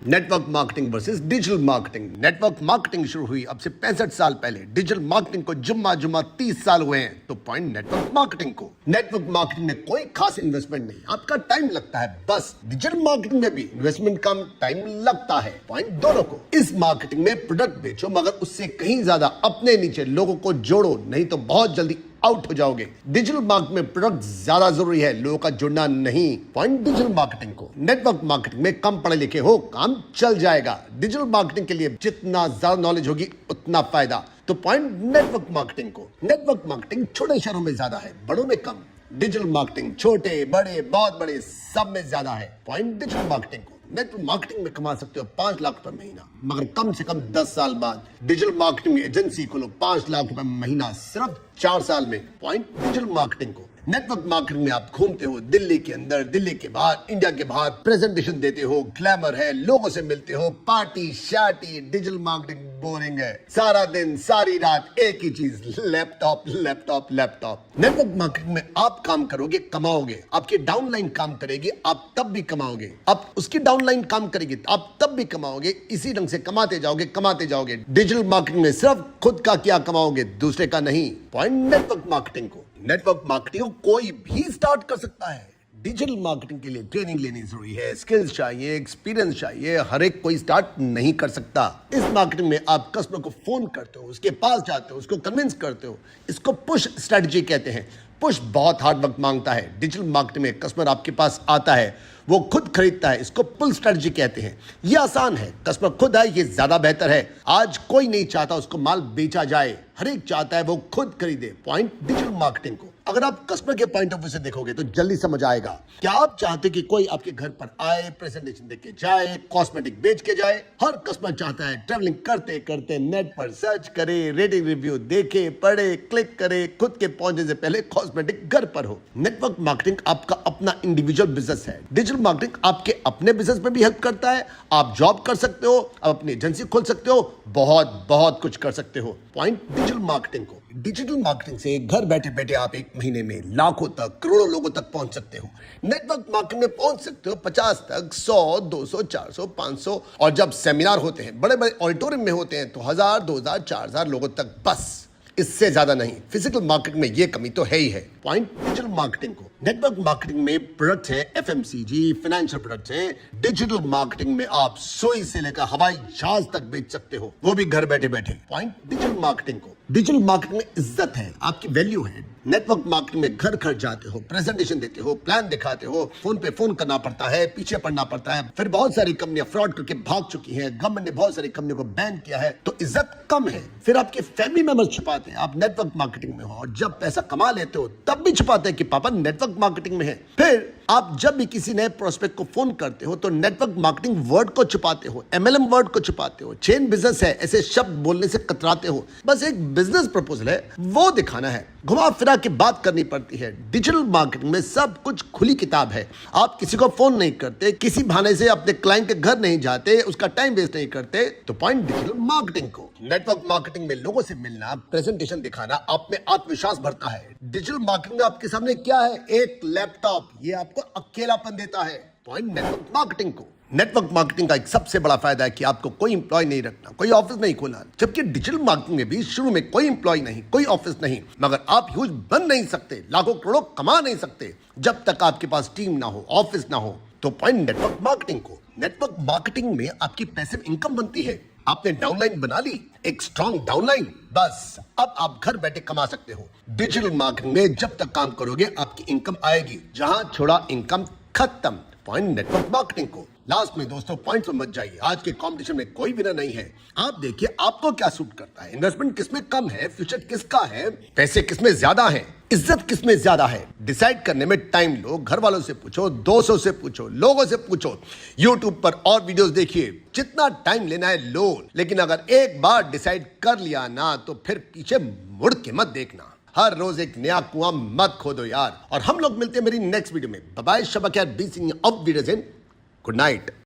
Network marketing versus digital marketing. Network marketing शुरू हुई अब से 65 साल पहले। डिजिटल मार्केटिंग को जुम्मा 30 साल हुए हैं, तो पॉइंट नेटवर्क मार्केटिंग को। नेटवर्क मार्केटिंग में कोई खास इन्वेस्टमेंट नहीं, आपका टाइम लगता है बस। डिजिटल मार्केटिंग में भी इन्वेस्टमेंट कम, टाइम लगता है। पॉइंट दोनों को। इस मार्केटिंग में प्रोडक्ट बेचो, मगर उससे कहीं ज्यादा अपने नीचे लोगों को जोड़ो, नहीं तो बहुत जल्दी आउट हो जाओगे। डिजिटल मार्केटिंग में प्रोडक्ट ज्यादा जरूरी है, लोगों का जुड़ना नहीं। पॉइंट डिजिटल मार्केटिंग को। नेटवर्क मार्केटिंग में कम पढ़े लिखे हो, काम चल जाएगा। डिजिटल मार्केटिंग के लिए जितना ज्यादा नॉलेज होगी उतना फायदा। तो पॉइंट नेटवर्क मार्केटिंग को। नेटवर्क मार्केटिंग छोटे शहरों में ज्यादा है, बड़ों में कम। डिजिटल मार्केटिंग छोटे बड़े बहुत बड़े सब में ज्यादा है। पॉइंट डिजिटल मार्केटिंग को। नेटवर्क मार्केटिंग में कमा सकते हो 5 लाख रुपए महीना, मगर कम से कम 10 साल बाद। डिजिटल मार्केटिंग एजेंसी खोलो, 5 लाख रुपए महीना सिर्फ 4 साल में। पॉइंट डिजिटल मार्केटिंग को। नेटवर्क मार्केटिंग में आप घूमते हो दिल्ली के अंदर, दिल्ली के बाहर, इंडिया के बाहर, प्रेजेंटेशन देते हो, ग्लैमर है, लोगों से मिलते हो, पार्टी शार्टी। डिजिटल मार्केटिंग बोरिंग है, सारा दिन सारी रात एक ही चीज, laptop laptop laptop. Network marketing में आप काम करोगे, कमाओगे। आपकी डाउनलाइन काम करेगी, आप तब भी कमाओगे। आप उसकी डाउनलाइन काम करेगी, आप तब भी कमाओगे। इसी ढंग से कमाते जाओगे, कमाते जाओगे। डिजिटल मार्केटिंग में सिर्फ खुद का क्या कमाओगे, दूसरे का नहीं। पॉइंट नेटवर्क मार्केटिंग को। नेटवर्क मार्केटिंग कोई भी स्टार्ट कर सकता है। डिजिटल मार्केटिंग के लिए ट्रेनिंग लेनी जरूरी है, स्किल्स चाहिए, एक्सपीरियंस चाहिए। हर एक कोई स्टार्ट नहीं कर सकता। इस मार्केटिंग में आप कस्टमर को फोन करते हो, उसके पास जाते हो, उसको कन्विंस करते हो। इसको पुश स्ट्रेटजी कहते हैं। पुश बहुत हार्ड वर्क मांगता है। डिजिटल मार्केटिंग में कस्टमर आपके पास आता है, वो खुद खरीदता है, इसको पुल स्ट्रेटजी कहते हैं। ये आसान है, कस्टमर खुद आए, ये ज्यादा बेहतर है। आज कोई नहीं चाहता उसको माल बेचा जाए, हर एक चाहता है वो खुद खरीदे। पॉइंट डिजिटल मार्केटिंग को। अगर आप कस्टमर के पॉइंट ऑफ व्यू से देखोगे तो जल्दी समझ आएगा। क्या आप चाहते कि कोई आपके घर पर आए, प्रेजेंटेशन देके जाए, कॉस्मेटिक बेच के जाए? हर कस्टमर चाहता है ट्रैवलिंग करते करते नेट पर सर्च करे, रेटिंग रिव्यू देखे, पढ़े, क्लिक करे, खुद के पहुंचने से पहले कॉस्मेटिक घर पर हो। नेटवर्क मार्केटिंग आपका अपना इंडिविजुअल बिजनेस है। डिजिटल मार्केटिंग आपके अपने बिजनेस में भी हेल्प करता है। आप जॉब कर सकते हो, आप अपनी एजेंसी खोल सकते हो, बहुत बहुत कुछ कर सकते हो। पॉइंट डिजिटल मार्केटिंग को। डिजिटल मार्केटिंग से घर बैठे बैठे आप एक महीने में लाखों तक, करोड़ों लोगों तक पहुंच सकते हो। नेटवर्क मार्केटिंग में पहुंच सकते हो 50 तक, 100, 200, 400, 500, और जब सेमिनार होते हैं, बड़े बड़े ऑडिटोरियम में होते हैं, तो 1000, 2000, 4000 लोगों तक, बस इससे ज्यादा नहीं। फिजिकल मार्केट में ये कमी तो है ही है। पॉइंट डिजिटल मार्केटिंग को। नेटवर्क मार्केटिंग में प्रोडक्ट है एफएमसीजी, फाइनेंशियल प्रोडक्ट्स हैं। डिजिटल मार्केटिंग में आप सुई से लेकर हवाई जहाज तक बेच सकते हो, वो भी घर बैठे बैठे। पॉइंट डिजिटल मार्केटिंग को। डिजिटल मार्केटिंग में इज्जत है, आपकी वैल्यू है। नेटवर्क मार्केटिंग में घर घर जाते हो, प्रेजेंटेशन देते हो, प्लान दिखाते हो, फोन पे फोन करना पड़ता है, पीछे पड़ना पड़ता है। फिर बहुत सारी कंपनियां फ्रॉड करके भाग चुकी हैं, गवर्नमेंट ने बहुत सारी कंपनियों को बैन किया है, तो इज्जत कम है। फिर आपके फैमिली मेंबर्स छुपाते हैं आप नेटवर्क मार्केटिंग में हो, और जब पैसा कमा लेते हो तब भी छुपाते हैं कि पापा नेटवर्क मार्केटिंग में है। फिर आप जब भी किसी नए प्रोस्पेक्ट को फोन करते हो तो नेटवर्क मार्केटिंग वर्ड को छुपाते हो, एमएलएम वर्ड को छुपाते हो, चेन बिजनेस है, ऐसे शब्द बोलने से कतराते हो। बस एक बिजनेस प्रपोजल है, वो दिखाना है, घुमा फिरा के बात करनी पड़ती है। डिजिटल मार्केटिंग में सब कुछ खुली किताब है। आप किसी को फोन नहीं करते, किसी बहाने से अपने क्लाइंट के घर नहीं जाते, उसका टाइम वेस्ट नहीं करते। तो पॉइंट डिजिटल मार्केटिंग को। नेटवर्क मार्केटिंग में लोगों से मिलना, प्रेजेंटेशन दिखाना, आप में आत्मविश्वास बढ़ता है। डिजिटल मार्केटिंग में आपके सामने क्या है? एक लैपटॉप, ये आपको अकेलापन देता है। पॉइंट नेटवर्क मार्केटिंग को। नेटवर्क मार्केटिंग का एक सबसे बड़ा फायदा है कि आपको कोई इंप्लॉय नहीं रखना, कोई ऑफिस नहीं खोलना। जबकि डिजिटल मार्केटिंग में भी शुरू में कोई इंप्लॉय नहीं, कोई ऑफिस नहीं, मगर आप ह्यूज बन नहीं सकते, लाखों करोड़ों कमा नहीं सकते जब तक आपके पास टीम ना हो, ऑफिस ना हो। तो पॉइंट नेटवर्क मार्केटिंग को। नेटवर्क मार्केटिंग में आपकी पैसिव इनकम बनती है। आपने डाउनलाइन बना ली, एक स्ट्रॉन्ग डाउनलाइन, बस अब आप घर बैठे कमा सकते हो। डिजिटल मार्केटिंग में जब तक काम करोगे आपकी इनकम आएगी, जहां छोड़ा इनकम खत्म। पॉइंट नेटवर्क मार्केटिंग को। लास्ट में दोस्तों पॉइंट में मत जाइए, आज के कंपटीशन में कोई विनर नहीं है। आप देखिए आपको क्या सूट करता है, इन्वेस्टमेंट किसमें कम है, फ्यूचर किसका है, पैसे किसमें ज्यादा है, इज्जत किसमें ज्यादा है। डिसाइड करने में टाइम लो, घर वालों से पूछो, दोस्तों से पूछो, लोगों से पूछो, यूट्यूब पर और वीडियोस देखिए, जितना टाइम लेना है लो। लेकिन अगर एक बार डिसाइड कर लिया ना, तो फिर पीछे मुड़ के मत देखना। हर रोज एक नया कुआं मत खोदो यार। और हम लोग मिलते हैं मेरी नेक्स्ट वीडियो में। बाय बाय, शबा क्या बीसिंग ऑफ वीडियोस इन गुड नाइट।